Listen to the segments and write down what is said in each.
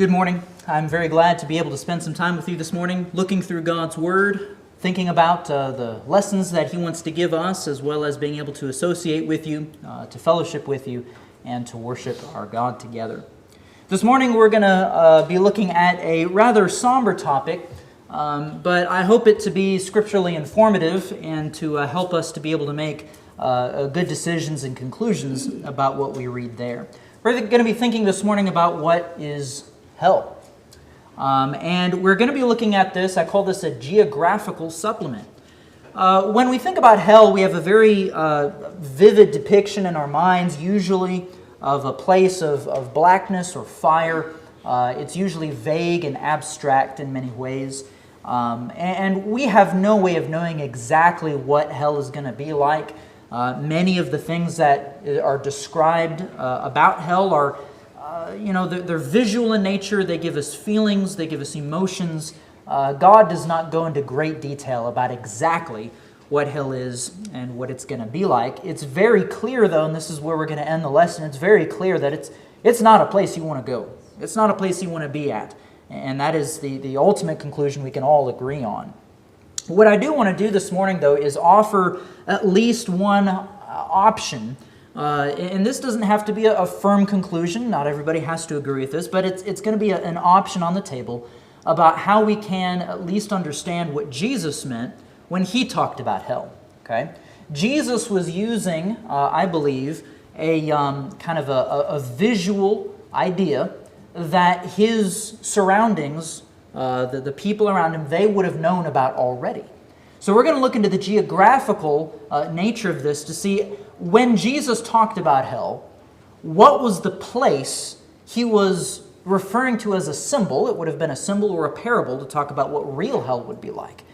Good morning. I'm very glad to be able to spend some time with you this morning, looking through God's Word, thinking about the lessons that He wants to give us, as well as being able to associate with you, to fellowship with you, and to worship our God together. This morning we're going to be looking at a rather somber topic, but I hope it to be scripturally informative and to help us to be able to make good decisions and conclusions about what we read there. We're going to be thinking this morning about what is hell. And we're going to be looking at this, I call this a geographical supplement. When we think about hell, we have a very vivid depiction in our minds, usually of a place of blackness or fire. It's usually vague and abstract in many ways. And we have no way of knowing exactly what hell is going to be like. Many of the things that are described about hell are they're visual in nature. They give us feelings. They give us emotions. God does not go into great detail about exactly what hell is and what it's going to be like. It's very clear, though, and this is where we're going to end the lesson, it's very clear that it's not a place you want to go. It's not a place you want to be at. And that is the ultimate conclusion we can all agree on. What I do want to do this morning, though, is offer at least one option. And this doesn't have to be a firm conclusion. Not everybody has to agree with this, but it's going to be an option on the table about how we can at least understand what Jesus meant when He talked about hell. Okay, Jesus was using, I believe, a kind of a visual idea that His surroundings, the people around Him, they would have known about already. So we're going to look into the geographical nature of this to see when Jesus talked about hell, what was the place He was referring to as a symbol. It would have been a symbol or a parable to talk about what real hell would be like.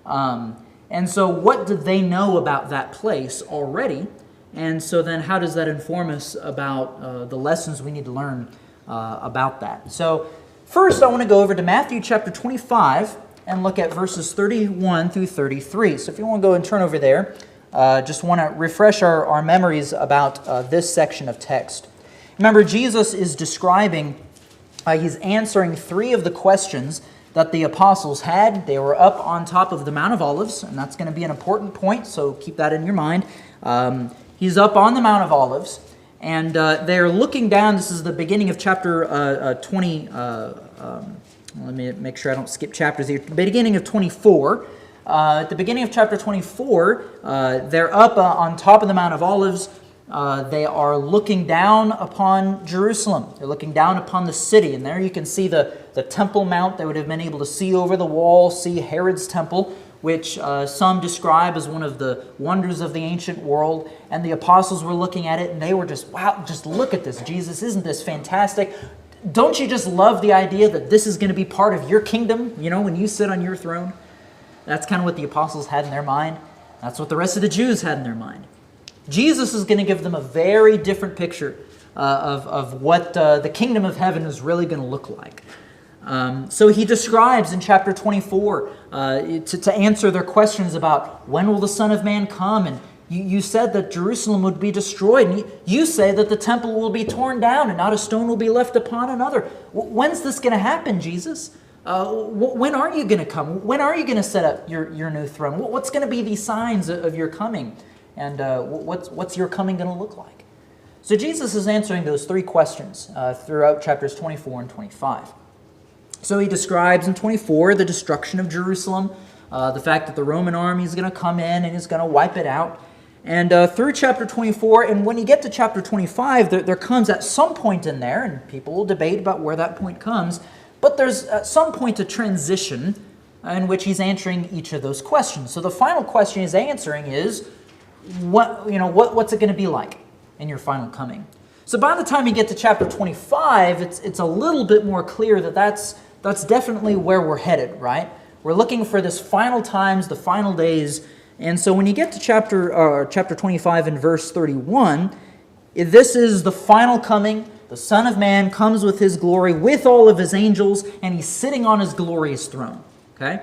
And so what did they know about that place already? And so then how does that inform us about the lessons we need to learn about that? So first I want to go over to Matthew chapter 25 and look at verses 31 through 33. So if you want to go and turn over there, just want to refresh our memories about this section of text. Remember, Jesus is describing, He's answering three of the questions that the apostles had. They were up on top of the Mount of Olives, and that's going to be an important point, so keep that in your mind. He's up on the Mount of Olives, and they're looking down. This is the beginning of chapter 20. Let me make sure I don't skip chapters here. Beginning of 24. At the beginning of chapter 24, they're up on top of the Mount of Olives. They are looking down upon Jerusalem. They're looking down upon the city. And there you can see the Temple Mount. They would have been able to see over the wall, see Herod's temple, which some describe as one of the wonders of the ancient world. And the apostles were looking at it, and they were just, wow, just look at this, Jesus. Isn't this fantastic? Don't you just love the idea that this is going to be part of your kingdom, when you sit on your throne? That's kind of what the apostles had in their mind. That's what the rest of the Jews had in their mind. Jesus is going to give them a very different picture of what the kingdom of heaven is really going to look like. So He describes in chapter 24 to answer their questions about when will the Son of Man come, and you said that Jerusalem would be destroyed, and you say that the temple will be torn down and not a stone will be left upon another. When's this going to happen, Jesus? When are you going to come? When are you going to set up your new throne? What's going to be the signs of your coming? And what's your coming going to look like? So Jesus is answering those three questions throughout chapters 24 and 25. So He describes in 24 the destruction of Jerusalem, the fact that the Roman army is going to come in and is going to wipe it out. And through chapter 24, and when you get to chapter 25, there comes at some point in there, and people will debate about where that point comes, but there's at some point a transition in which He's answering each of those questions. So the final question He's answering is, what's it going to be like in your final coming? So by the time you get to chapter 25, it's a little bit more clear that that's definitely where we're headed, right? We're looking for this final times, the final days. And so when you get to chapter 25 and verse 31, this is the final coming. The Son of Man comes with His glory, with all of His angels, and He's sitting on His glorious throne. Okay?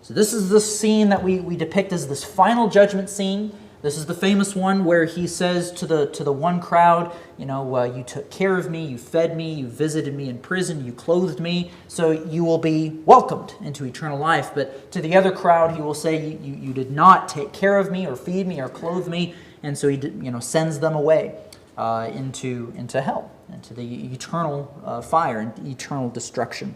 So this is the scene that we depict as this final judgment scene. This is the famous one where he says to the one crowd, you took care of me, you fed me, you visited me in prison, you clothed me, so you will be welcomed into eternal life. But to the other crowd, he will say, you did not take care of me or feed me or clothe me, and so he sends them away into hell, into the eternal fire and eternal destruction.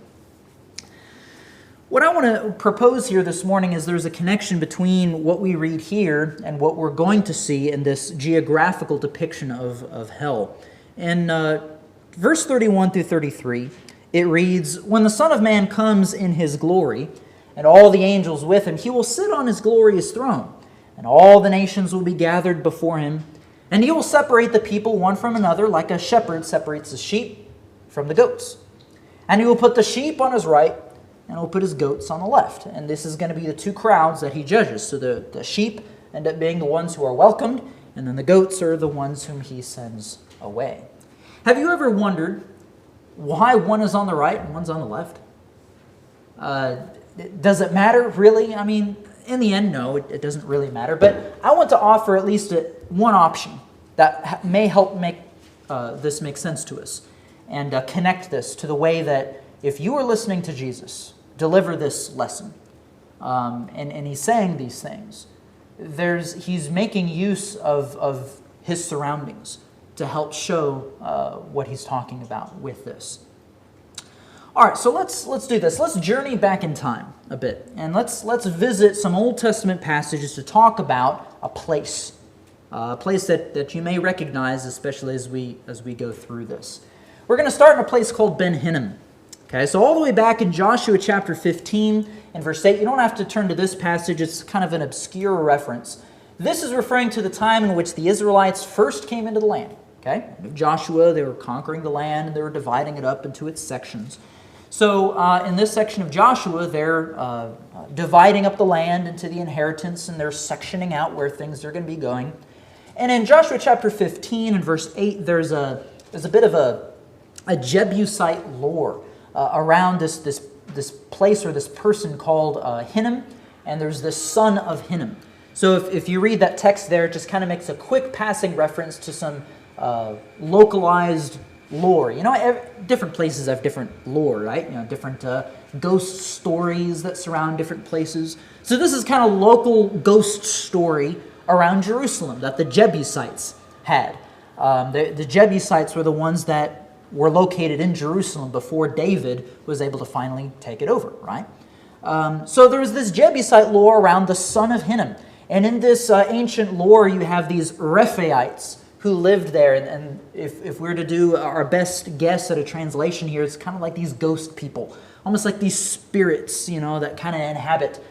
What I want to propose here this morning is there's a connection between what we read here and what we're going to see in this geographical depiction of hell. In verse 31 through 33, it reads, "When the Son of Man comes in his glory, and all the angels with him, he will sit on his glorious throne, and all the nations will be gathered before him, and he will separate the people one from another like a shepherd separates the sheep from the goats. And he will put the sheep on his right, and he'll put his goats on the left." And this is going to be the two crowds that he judges. So the sheep end up being the ones who are welcomed, and then the goats are the ones whom he sends away. Have you ever wondered why one is on the right and one's on the left? Does it matter, really? I mean, in the end, no, it doesn't really matter. But I want to offer at least one option that may help make this make sense to us and connect this to the way that if you are listening to Jesus deliver this lesson, and he's saying these things, he's making use of his surroundings to help show what he's talking about with this. All right, so let's do this. Let's journey back in time a bit, and let's visit some Old Testament passages to talk about a place that you may recognize, especially as we go through this. We're going to start in a place called Ben Hinnom. Okay, so all the way back in Joshua chapter 15 and verse 8, you don't have to turn to this passage, it's kind of an obscure reference. This is referring to the time in which the Israelites first came into the land. Okay, Joshua, they were conquering the land and they were dividing it up into its sections. So in this section of Joshua, they're dividing up the land into the inheritance, and they're sectioning out where things are going to be going. And in Joshua chapter 15 and verse 8, there's a bit of a Jebusite lore around this place or this person called Hinnom, and there's this son of Hinnom. So if you read that text there, it just kind of makes a quick passing reference to some localized lore. Different places have different lore, right? Different ghost stories that surround different places. So this is kind of local ghost story around Jerusalem that the Jebusites had. The Jebusites were the ones that were located in Jerusalem before David was able to finally take it over, right? So there was this Jebusite lore around the son of Hinnom. And in this ancient lore, you have these Rephaites who lived there. And if we were to do our best guess at a translation here, it's kind of like these ghost people, almost like these spirits, that kind of inhabit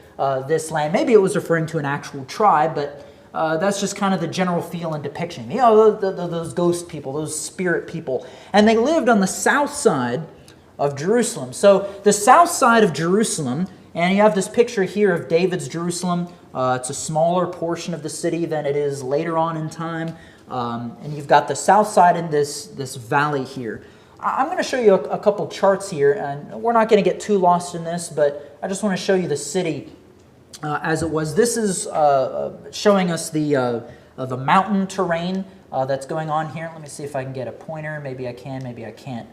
this land. Maybe it was referring to an actual tribe, but that's just kind of the general feel and depiction. Those ghost people, those spirit people. And they lived on the south side of Jerusalem. So the south side of Jerusalem, and you have this picture here of David's Jerusalem. It's a smaller portion of the city than it is later on in time. And you've got the south side in this valley here. I'm going to show you a couple charts here, and we're not going to get too lost in this, but I just want to show you the city as it was. This is showing us the mountain terrain that's going on here. Let me see if I can get a pointer. Maybe I can, maybe I can't.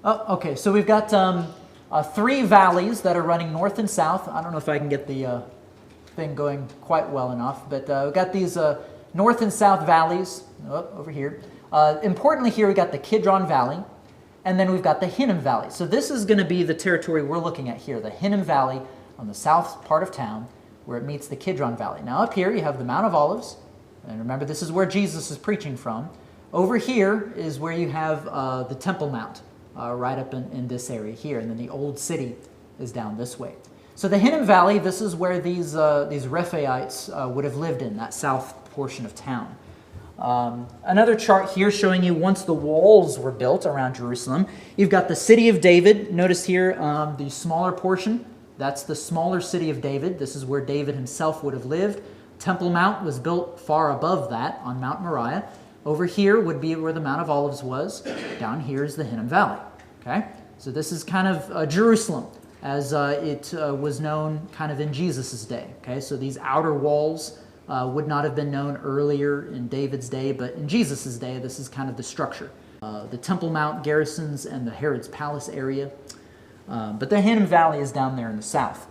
Okay, so we've got 3 valleys that are running north and south. I don't know if I can get the thing going quite well enough, but we've got these north and south valleys over here. Importantly here, we've got the Kidron Valley, and then we've got the Hinnom Valley. So this is going to be the territory we're looking at here, the Hinnom Valley on the south part of town where it meets the Kidron Valley. Now up here you have the Mount of Olives, and remember this is where Jesus is preaching from. Over here is where you have the Temple Mount, right up in this area here, and then the Old City is down this way. So the Hinnom Valley, this is where these Rephaites would have lived in, that south portion of town. Another chart here showing you once the walls were built around Jerusalem. You've got the city of David. Notice here the smaller portion. That's the smaller city of David. This is where David himself would have lived. Temple Mount was built far above that on Mount Moriah. Over here would be where the Mount of Olives was. Down here is the Hinnom Valley. Okay, so this is kind of Jerusalem. as it was known kind of in Jesus' day. Okay, so these outer walls would not have been known earlier in David's day, but in Jesus' day, this is kind of the structure. The Temple Mount garrisons and the Herod's palace area. But the Hinnom Valley is down there in the south.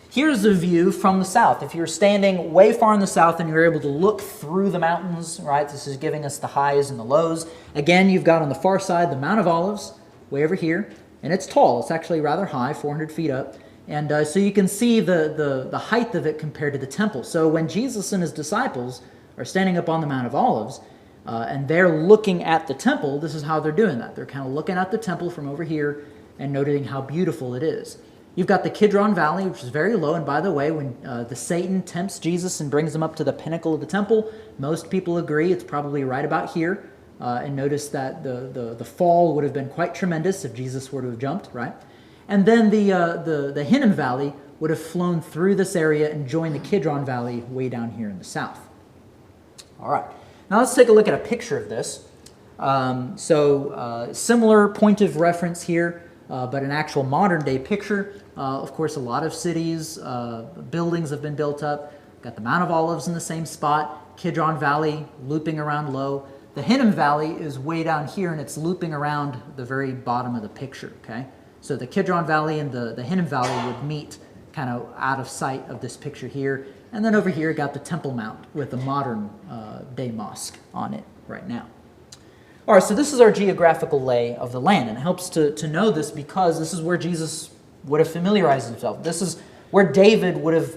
Here's a view from the south. If you're standing way far in the south and you're able to look through the mountains, right, this is giving us the highs and the lows. Again, you've got on the far side the Mount of Olives, way over here, and it's tall. It's actually rather high, 400 feet up. And so you can see the height of it compared to the temple. So when Jesus and his disciples are standing up on the Mount of Olives, and they're looking at the temple, this is how they're doing that. They're kind of looking at the temple from over here and noting how beautiful it is. You've got the Kidron Valley, which is very low. And by the way, when the Satan tempts Jesus and brings him up to the pinnacle of the temple, most people agree it's probably right about here. And notice that the fall would have been quite tremendous if Jesus were to have jumped, right? And then the Hinnom Valley would have flown through this area and joined the Kidron Valley way down here in the south. All right. Now let's take a look at a picture of this. Similar point of reference here, but an actual modern day picture. Of course, a lot of cities, buildings have been built up. Got the Mount of Olives in the same spot, Kidron Valley looping around low. The Hinnom Valley is way down here, and it's looping around the very bottom of the picture, okay? So the Kidron Valley and the Hinnom Valley would meet kind of out of sight of this picture here. And then over here, got the Temple Mount with a modern day mosque on it right now. All right, so this is our geographical lay of the land, and it helps to know this because this is where Jesus would have familiarized himself. This is where David would have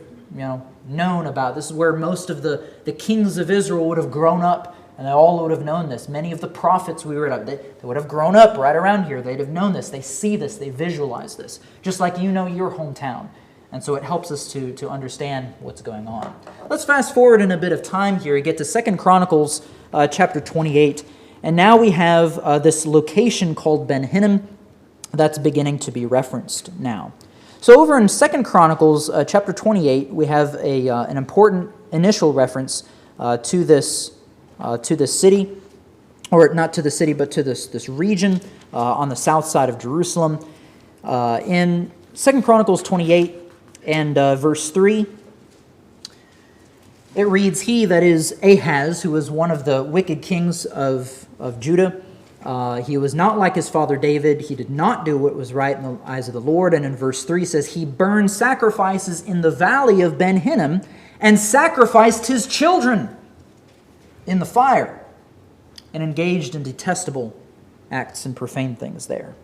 known about. This is where most of the kings of Israel would have grown up, and they all would have known this. Many of the prophets we read of, they would have grown up right around here. They'd have known this. They see this. They visualize this, just like you know your hometown. And so it helps us to understand what's going on. Let's fast forward in a bit of time here. We get to 2 Chronicles chapter 28. And now we have this location called Ben Hinnom that's beginning to be referenced now. So over in 2 Chronicles chapter 28, we have an important initial reference to this city, or not to the city, but to this region on the south side of Jerusalem. In 2 Chronicles 28 and verse 3, it reads, "He, that is Ahaz, who was one of the wicked kings of Judah, he was not like his father David. He did not do what was right in the eyes of the Lord." And in verse 3 says, "He burned sacrifices in the Valley of Ben Hinnom and sacrificed his children in the fire and engaged in detestable acts and profane things there."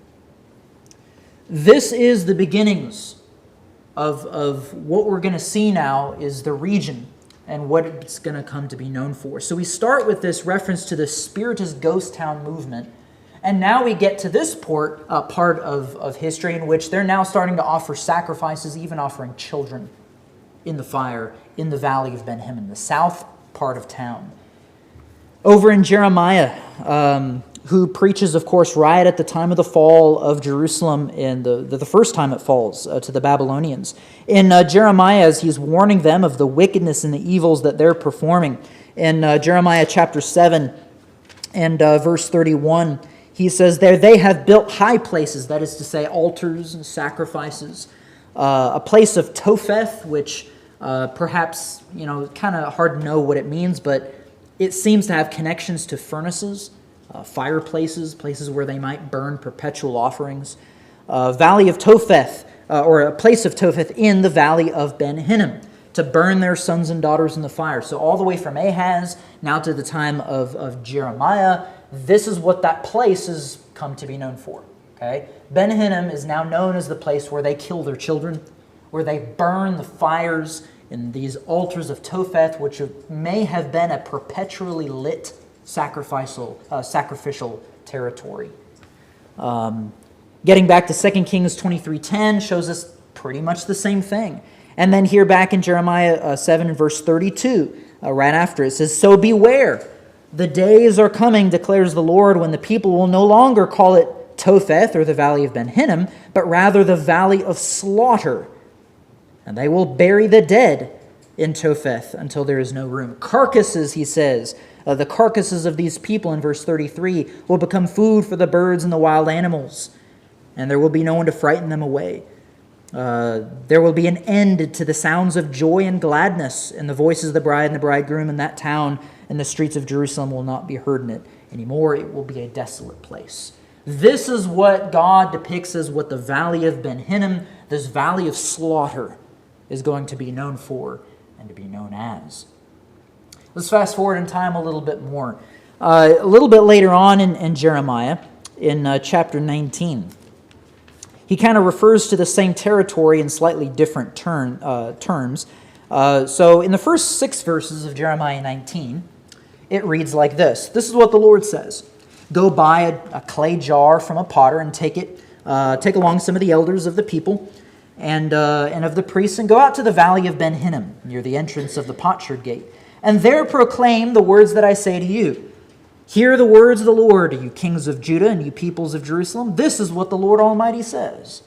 This is the beginnings of what we're going to see now is the region and what it's going to come to be known for. So we start with this reference to the Spiritist ghost town movement, and now we get to this part of history in which they're now starting to offer sacrifices, even offering children in the fire in the Valley of Ben Hinnom, the south part of town. Over in Jeremiah, who preaches, of course, right at the time of the fall of Jerusalem, and the first time it falls to the Babylonians. In Jeremiah, as he's warning them of the wickedness and the evils that they're performing, in Jeremiah chapter 7 and verse 31, he says, "There they have built high places," that is to say, altars and sacrifices, a place of Topheth, which perhaps, kind of hard to know what it means, but it seems to have connections to furnaces, fireplaces, places where they might burn perpetual offerings. Valley of Topheth, or a place of Topheth in the Valley of Ben Hinnom, to burn their sons and daughters in the fire. So all the way from Ahaz, now to the time of Jeremiah, this is what that place has come to be known for. Okay? Ben Hinnom is now known as the place where they kill their children, where they burn the fires in these altars of Topheth, which may have been a perpetually lit sacrificial territory. Getting back to 2 Kings 23:10 shows us pretty much the same thing. And then here back in Jeremiah 7 and verse 32, right after it says, "So beware, the days are coming, declares the Lord, when the people will no longer call it Topheth, or the Valley of Ben Hinnom, but rather the Valley of Slaughter. And they will bury the dead in Topheth until there is no room." Carcasses, he says, the carcasses of these people in verse 33 will become food for the birds and the wild animals. and there will be no one to frighten them away. There will be an end to the sounds of joy and gladness, and the voices of the bride and the bridegroom in that town, and the streets of Jerusalem will not be heard in it anymore. It will be a desolate place. This is what God depicts as what the Valley of Ben Hinnom, this valley of slaughter, is going to be known for and to be known as. Let's fast forward in time a little bit more. A little bit later on in Jeremiah, in chapter 19, he kind of refers to the same territory in slightly different terms. So in the first 6 verses of Jeremiah 19, it reads like this. This is what the Lord says. Go buy a clay jar from a potter and take along some of the elders of the people and of the priests, and go out to the Valley of Ben Hinnom, near the entrance of the potsherd gate, and there proclaim the words that I say to you. Hear the words of the Lord, you kings of Judah and you peoples of Jerusalem. This is what the Lord Almighty says.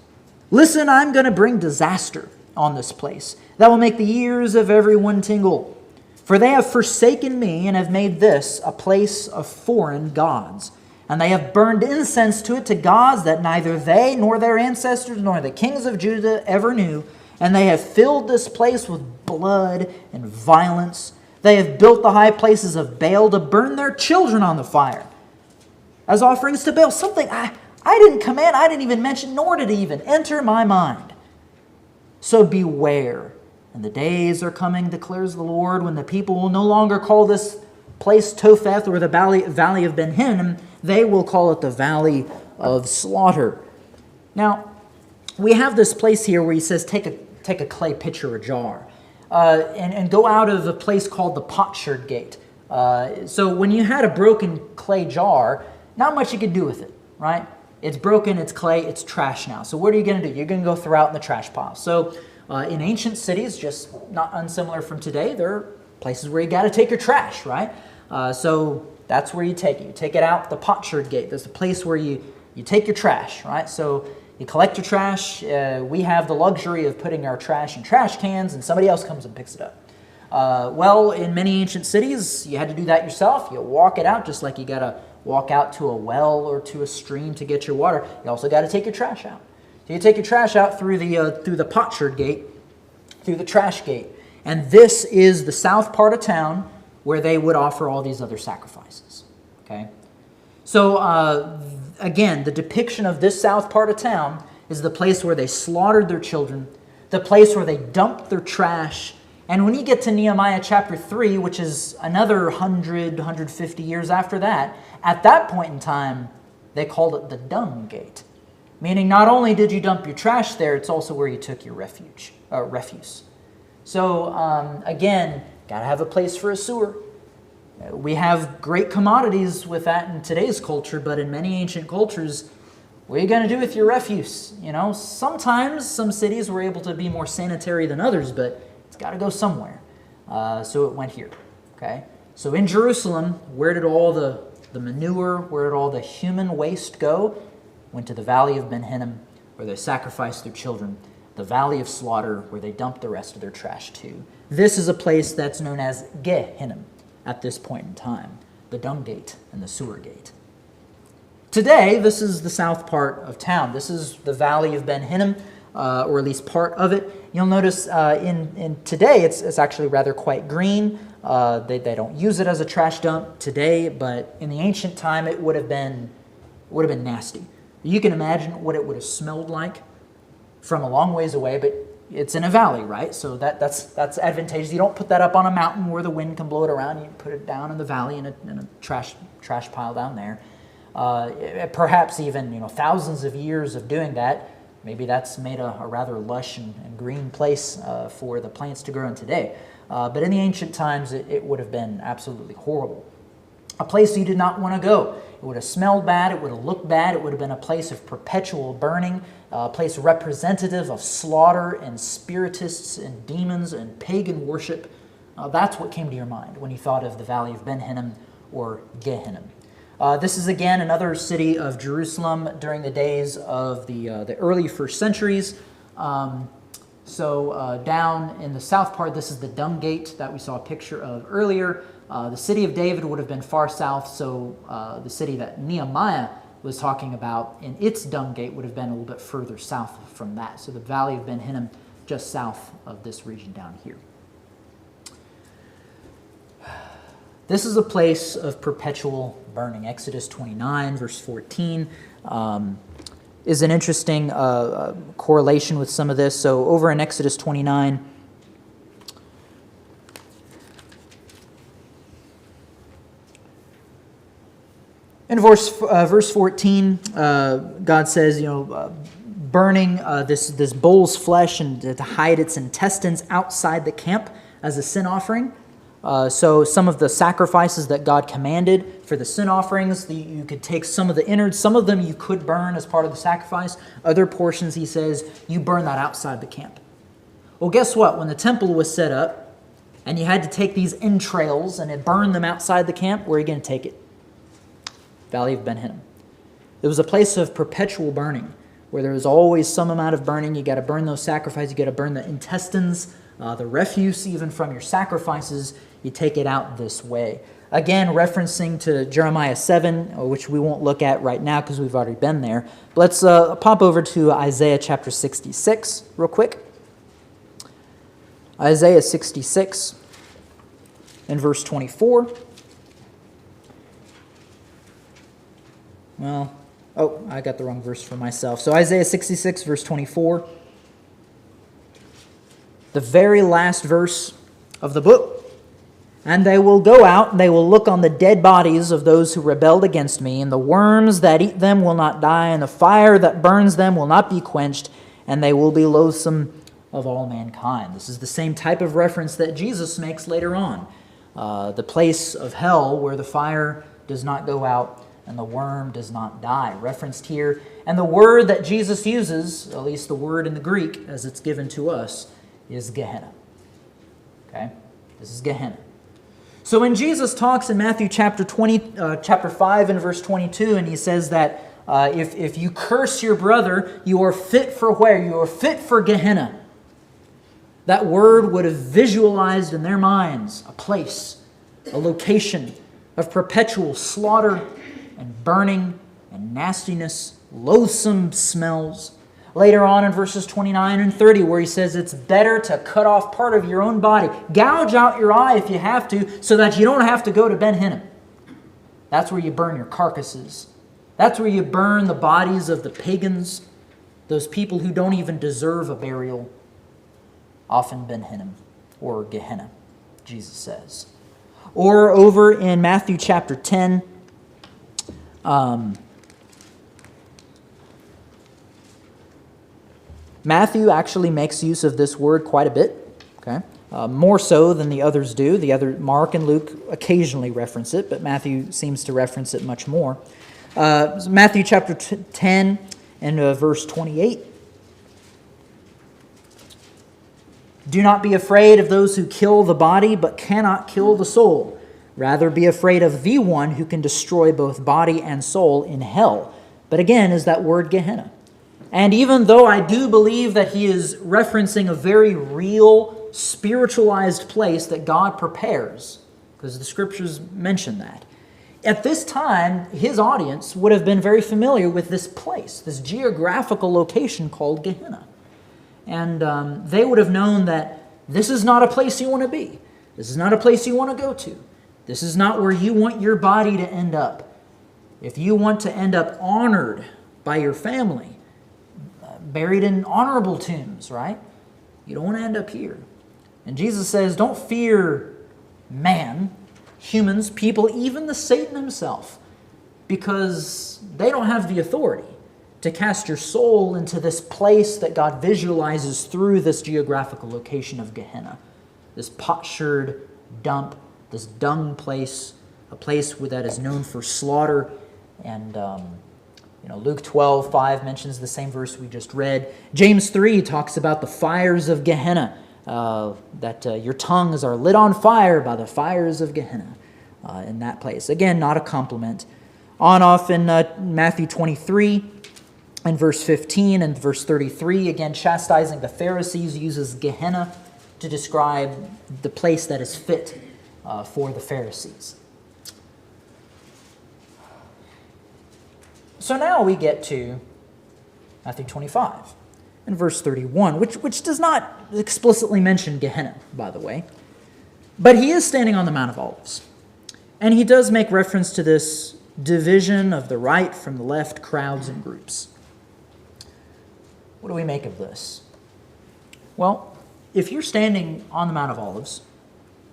Listen, I'm going to bring disaster on this place that will make the ears of everyone tingle. For they have forsaken me and have made this a place of foreign gods. And they have burned incense to it, to gods that neither they nor their ancestors nor the kings of Judah ever knew. And they have filled this place with blood and violence. They have built the high places of Baal to burn their children on the fire as offerings to Baal. Something I didn't command, I didn't even mention, nor did it even enter my mind. So beware. And the days are coming, declares the Lord, when the people will no longer call this place Topheth or the Valley of Ben Hinnom. They will call it the Valley of Slaughter. Now, we have this place here where he says, take a clay pitcher or jar. And go out of a place called the potsherd gate. So when you had a broken clay jar, not much you could do with it, right? It's broken, it's clay, it's trash now. So what are you going to do? You're going to go throw it in the trash pile. So in ancient cities, just not unsimilar from today, there are places where you got to take your trash, right? So that's where you take it. You take it out the potsherd gate. There's a place where you take your trash, right? So you collect your trash. We have the luxury of putting our trash in trash cans, and somebody else comes and picks it up. Well, in many ancient cities, you had to do that yourself. You walk it out, just like you got to walk out to a well or to a stream to get your water. You also got to take your trash out. So you take your trash out through the potsherd gate, through the trash gate, and this is the south part of town where they would offer all these other sacrifices. Okay, so. Again, the depiction of this south part of town is the place where they slaughtered their children, the place where they dumped their trash. And when you get to Nehemiah chapter 3, which is another 150 years after that, at that point in time, they called it the dung gate. Meaning not only did you dump your trash there, it's also where you took your refuse. So again, got to have a place for a sewer. We have great commodities with that in today's culture, but in many ancient cultures, what are you going to do with your refuse? You know, sometimes some cities were able to be more sanitary than others, but it's got to go somewhere. So it went here. Okay. So in Jerusalem, where did all the manure, where did all the human waste go? Went to the Valley of Ben Hinnom, where they sacrificed their children. The Valley of Slaughter, where they dumped the rest of their trash too. This is a place that's known as Gehinnom at this point in time, the dung gate and the sewer gate. Today, this is the south part of town. This is the Valley of Ben Hinnom, or at least part of it. You'll notice in today it's actually rather quite green. They don't use it as a trash dump today, but in the ancient time it would have been nasty. You can imagine what it would have smelled like from a long ways away, but it's in a valley, right? So that's advantageous. You don't put that up on a mountain where the wind can blow it around. You put it down in the valley in a trash pile down there. Perhaps even thousands of years of doing that, maybe that's made a rather lush and green place for the plants to grow in today. But in the ancient times, it would have been absolutely horrible. A place you did not want to go. It would have smelled bad. It would have looked bad. It would have been a place of perpetual burning, a place representative of slaughter and spiritists and demons and pagan worship. That's what came to your mind when you thought of the Valley of Ben Hinnom or Gehinnom. This is again another city of Jerusalem during the days of the early first centuries. So down in the south part, this is the Dung Gate that we saw a picture of earlier. The city of David would have been far south, so the city that Nehemiah was talking about in its dung gate would have been a little bit further south from that. So the Valley of Ben Hinnom, just south of this region down here. This is a place of perpetual burning. Exodus 29, verse 14, is an interesting correlation with some of this. So over in Exodus 29, in verse 14, God says, burning this bull's flesh and to hide its intestines outside the camp as a sin offering. So some of the sacrifices that God commanded for the sin offerings, you could take some of the innards. Some of them you could burn as part of the sacrifice. Other portions, he says, you burn that outside the camp. Well, guess what? When the temple was set up and you had to take these entrails and burn them outside the camp, where are you going to take it? Valley of Ben Hinnom. It was a place of perpetual burning, where there was always some amount of burning. You got to burn those sacrifices. You got to burn the intestines, the refuse even from your sacrifices. You take it out this way. Again, referencing to Jeremiah 7, which we won't look at right now because we've already been there. But let's pop over to Isaiah chapter 66 real quick. Isaiah 66 and verse 24. I got the wrong verse for myself. So Isaiah 66, verse 24. The very last verse of the book. And they will go out, and they will look on the dead bodies of those who rebelled against me, and the worms that eat them will not die, and the fire that burns them will not be quenched, and they will be loathsome of all mankind. This is the same type of reference that Jesus makes later on. The place of hell where the fire does not go out and the worm does not die, referenced here. And the word that Jesus uses, at least the word in the Greek as it's given to us, is Gehenna. Okay? This is Gehenna. So when Jesus talks in Matthew chapter 5 and verse 22, and he says that if you curse your brother, you are fit for where? You are fit for Gehenna. That word would have visualized in their minds a place, a location of perpetual slaughter and burning and nastiness, loathsome smells. Later on in verses 29 and 30, where he says it's better to cut off part of your own body. Gouge out your eye if you have to, so that you don't have to go to Ben Hinnom. That's where you burn your carcasses. That's where you burn the bodies of the pagans, those people who don't even deserve a burial. Often Ben Hinnom, or Gehenna, Jesus says. Or over in Matthew chapter 10, Matthew actually makes use of this word quite a bit, okay? More so than the others do. The other, Mark and Luke occasionally reference it, but Matthew seems to reference it much more. Matthew chapter 10 and verse 28. Do not be afraid of those who kill the body, but cannot kill the soul. Rather be afraid of the one who can destroy both body and soul in hell. But again, is that word Gehenna. And even though I do believe that he is referencing a very real, spiritualized place that God prepares, because the scriptures mention that, at this time, his audience would have been very familiar with this place, this geographical location called Gehenna. And they would have known that this is not a place you want to be. This is not a place you want to go to. This is not where you want your body to end up. If you want to end up honored by your family, buried in honorable tombs, right? You don't want to end up here. And Jesus says, don't fear man, humans, people, even the Satan himself, because they don't have the authority to cast your soul into this place that God visualizes through this geographical location of Gehenna, this potsherd dump, this dung place, a place that is known for slaughter. And Luke 12:5 mentions the same verse we just read. James 3 talks about the fires of Gehenna, that your tongues are lit on fire by the fires of Gehenna in that place. Again, not a compliment. On off in Matthew 23 and verse 15 and verse 33, again chastising the Pharisees, uses Gehenna to describe the place that is fit for the Pharisees. So now we get to Matthew 25 and verse 31, which does not explicitly mention Gehenna, by the way. But he is standing on the Mount of Olives. And he does make reference to this division of the right from the left, crowds and groups. What do we make of this? Well, if you're standing on the Mount of Olives,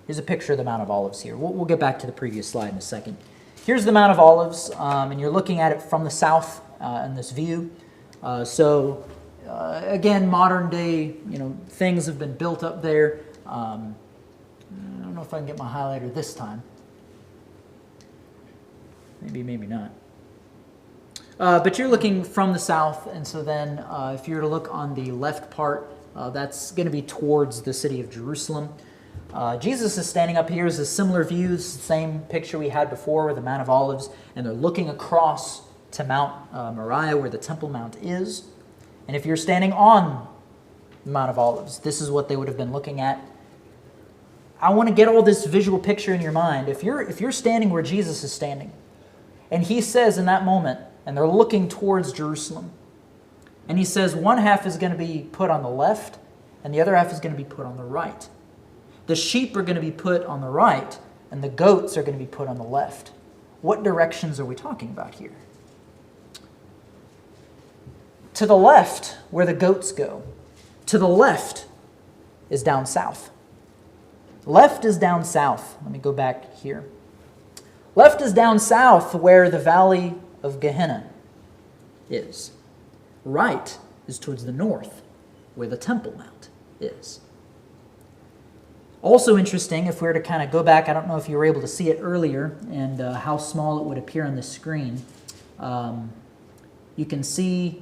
here's a picture of the Mount of Olives here. We'll get back to the previous slide in a second. Here's the Mount of Olives, and you're looking at it from the south in this view. Again, modern day, things have been built up there. I don't know if I can get my highlighter this time. Maybe not. But you're looking from the south, and so then if you were to look on the left part, that's going to be towards the city of Jerusalem. Jesus is standing up here as a similar view, same picture we had before, the Mount of Olives, and they're looking across to Mount Moriah, where the Temple Mount is. And if you're standing on the Mount of Olives, this is what they would have been looking at. I want to get all this visual picture in your mind. If you're standing where Jesus is standing, and he says in that moment, and they're looking towards Jerusalem, and he says one half is going to be put on the left, and the other half is going to be put on the right. The sheep are going to be put on the right, and the goats are going to be put on the left. What directions are we talking about here? To the left, where the goats go, to the left is down south. Left is down south. Let me go back here. Left is down south, where the Valley of Ben Hinnom is. Right is towards the north, where the Temple Mount is. Also interesting, if we were to kind of go back, I don't know if you were able to see it earlier and how small it would appear on the screen. You can see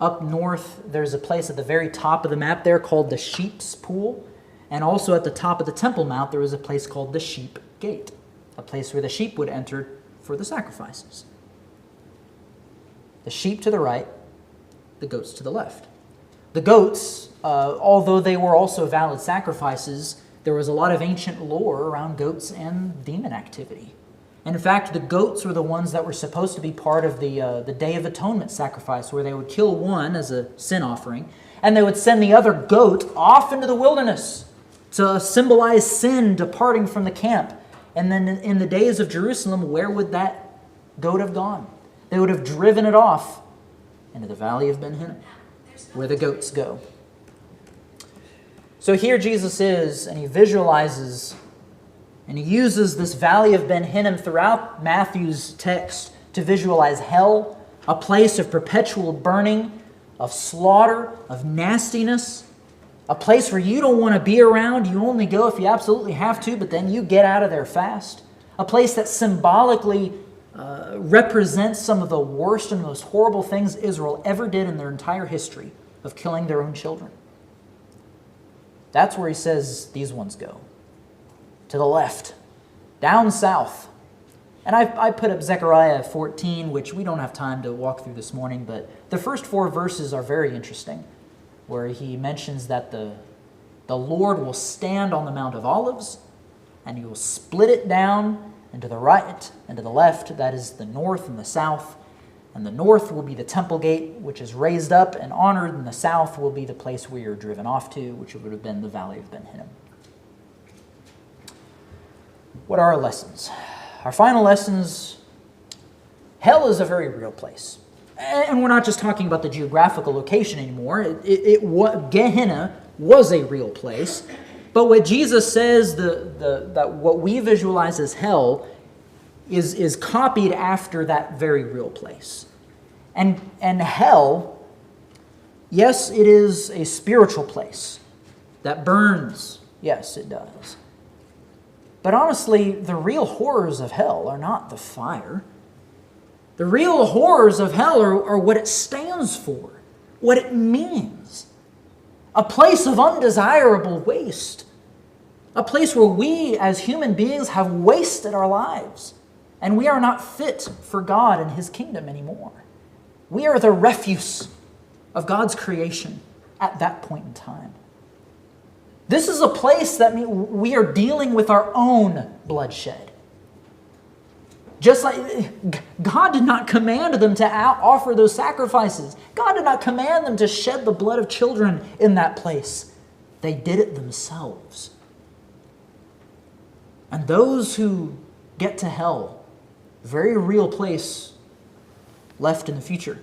up north, there's a place at the very top of the map there called the Sheep's Pool. And also at the top of the Temple Mount, there was a place called the Sheep Gate, a place where the sheep would enter for the sacrifices. The sheep to the right, the goats to the left. The goats, although they were also valid sacrifices, there was a lot of ancient lore around goats and demon activity. And in fact, the goats were the ones that were supposed to be part of the Day of Atonement sacrifice, where they would kill one as a sin offering, and they would send the other goat off into the wilderness to symbolize sin departing from the camp. And then in the days of Jerusalem, where would that goat have gone? They would have driven it off into the Valley of Ben Hinnom, where the goats go. So here Jesus is, and he visualizes, and he uses this Valley of Ben Hinnom throughout Matthew's text to visualize hell, a place of perpetual burning, of slaughter, of nastiness, a place where you don't want to be around. You only go if you absolutely have to, but then you get out of there fast. A place that symbolically represents some of the worst and most horrible things Israel ever did in their entire history of killing their own children. That's where he says these ones go. To the left, down south. And I put up Zechariah 14, which we don't have time to walk through this morning, but the first 4 verses are very interesting, where he mentions that the Lord will stand on the Mount of Olives, and he will split it down and to the right and to the left, that is the north and the south. And the north will be the temple gate, which is raised up and honored, and the south will be the place where you're driven off to, which would have been the Valley of Ben Hinnom. What are our lessons? Our final lessons: hell is a very real place. And we're not just talking about the geographical location anymore. Gehenna was a real place. But what Jesus says, that what we visualize as hell is copied after that very real place. And hell, yes, it is a spiritual place that burns. Yes, it does. But honestly, the real horrors of hell are not the fire. The real horrors of hell are what it stands for, what it means. A place of undesirable waste. A place where we as human beings have wasted our lives. And we are not fit for God and his kingdom anymore. We are the refuse of God's creation at that point in time. This is a place that we are dealing with our own bloodshed. Just like God did not command them to offer those sacrifices. God did not command them to shed the blood of children in that place. They did it themselves. And those who get to hell, very real place left in the future.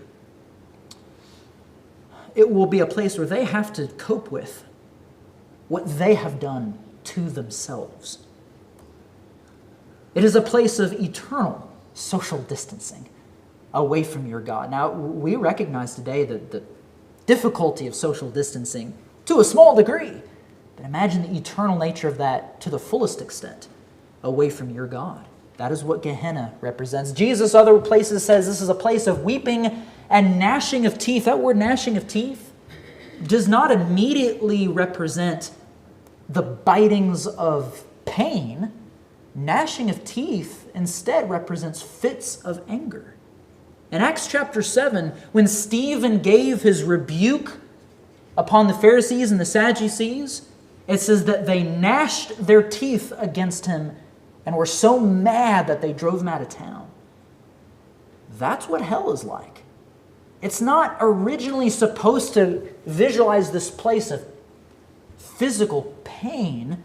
It will be a place where they have to cope with what they have done to themselves. It is a place of eternal social distancing away from your God. Now, we recognize today the difficulty of social distancing to a small degree, but imagine the eternal nature of that to the fullest extent, away from your God. That is what Gehenna represents. Jesus, other places, says this is a place of weeping and gnashing of teeth. That word gnashing of teeth does not immediately represent the bitings of pain. Gnashing of teeth instead represents fits of anger. In Acts chapter 7, when Stephen gave his rebuke upon the Pharisees and the Sadducees, it says that they gnashed their teeth against him and were so mad that they drove him out of town. That's what hell is like. It's not originally supposed to visualize this place of physical pain,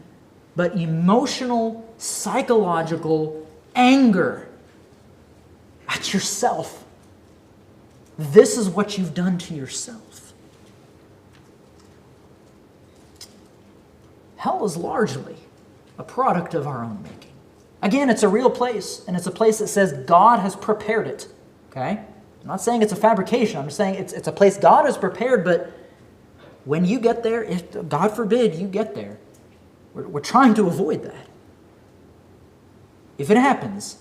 but emotional, psychological anger at yourself. This is what you've done to yourself. Hell is largely a product of our own making. Again, it's a real place, and it's a place that says God has prepared it. Okay? I'm not saying it's a fabrication. I'm just saying it's a place God has prepared, but when you get there, if God forbid you get there, we're trying to avoid that. If it happens,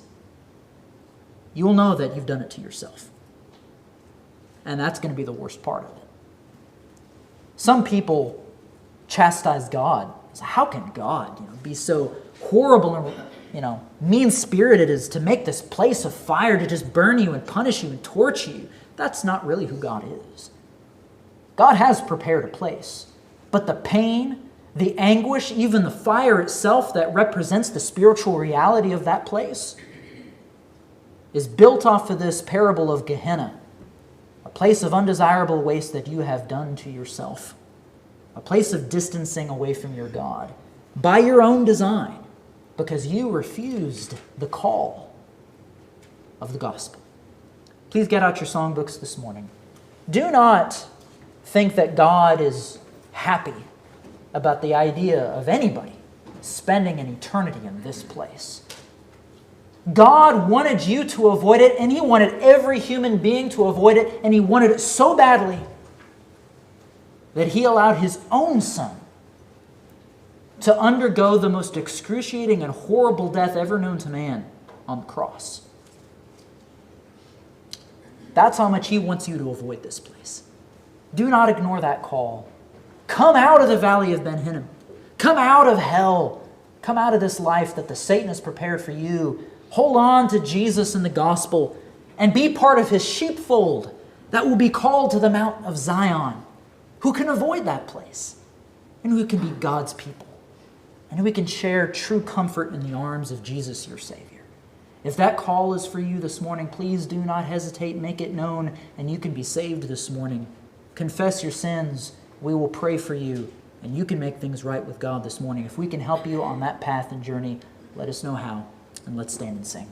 you will know that you've done it to yourself. And that's going to be the worst part of it. Some people chastise God. How can God, be so horrible and mean-spirited as to make this place of fire to just burn you and punish you and torture you? That's not really who God is. God has prepared a place, but the pain, the anguish, even the fire itself that represents the spiritual reality of that place is built off of this parable of Gehenna, a place of undesirable waste that you have done to yourself, a place of distancing away from your God by your own design because you refused the call of the gospel. Please get out your songbooks this morning. Do not think that God is happy about the idea of anybody spending an eternity in this place. God wanted you to avoid it, and He wanted every human being to avoid it, and He wanted it so badly that He allowed His own Son to undergo the most excruciating and horrible death ever known to man on the cross. That's how much He wants you to avoid this place. Do not ignore that call. Come out of the Valley of Ben Hinnom. Come out of hell. Come out of this life that the Satan has prepared for you. Hold on to Jesus and the gospel and be part of His sheepfold that will be called to the Mount of Zion, who can avoid that place and who can be God's people and who can share true comfort in the arms of Jesus, your Savior. If that call is for you this morning, please do not hesitate. Make it known, and you can be saved this morning. Confess your sins. We will pray for you, and you can make things right with God this morning. If we can help you on that path and journey, let us know how, and let's stand and sing.